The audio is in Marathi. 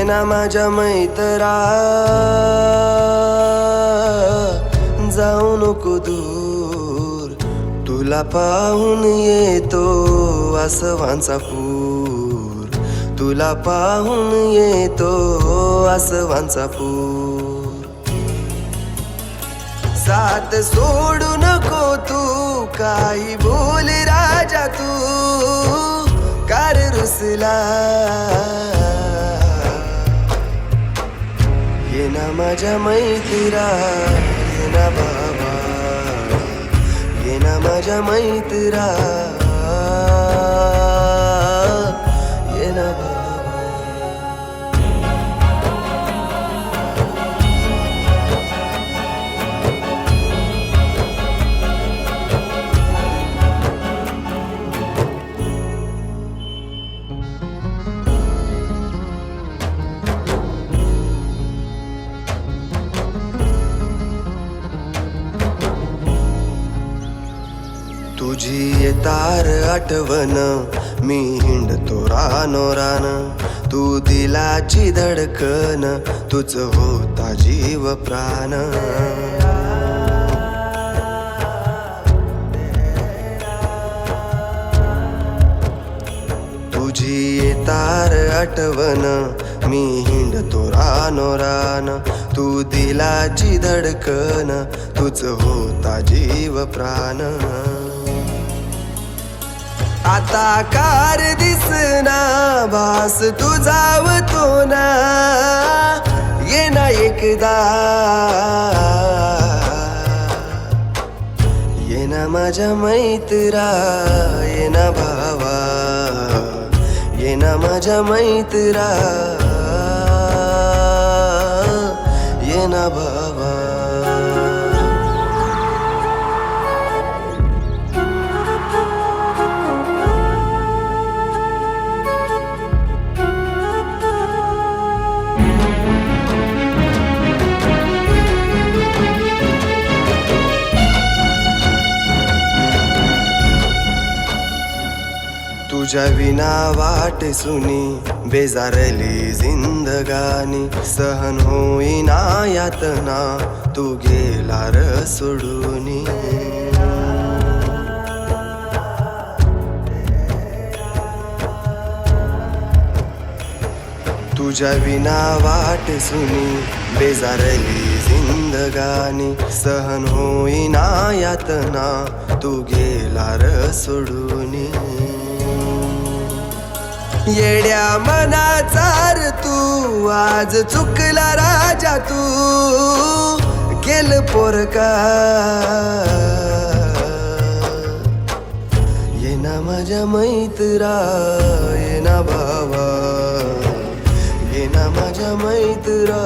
ना माझ्या मैत्रा, जाऊ नको दूर, तुला पाहून येतो आसवांचा पूर, तुला पाहून येतो आसवांचा पूर. साथ सोडू नको तू, काही बोल राजा तू, कार रुसला. ये ना माझ्या मैत्रा, ये ना बाबा, ये ना माझ्या मैत्रा, ये ना बाबा. तुझी येतार आठवण, मी हिंडतो रानोरान, तू दिलाची धडकन, तुझ होता जीव प्राण. तुझी येतार आठवण, मी हिंडतो रानोरान, तू दिलाची धडकन, तुझ होता जीव प्राण. आता कार दिसना भास तुझावतो ना, ये ना एकदा, ये ना माझ्या मैत्रा, ये ना भावा, ये ना माझ्या मैत्रा, ये ना भावा. तुझ्या विना वाट सुनी, बेजारली जिंदगानी, सहन होईना यातना, तू गेला र सोडूनी. तुझ्या विना वाट सुनी, बेजारली जिंदगानी, सहन होईना यातना, तू गेला र सोडूनी. येड्या मनाचा रे तू, आज चुकला राजा तू, केल पोरका. ये ना माझ्या मैत्रा, ये ना भावा, ये ना माझ्या मैत्रा.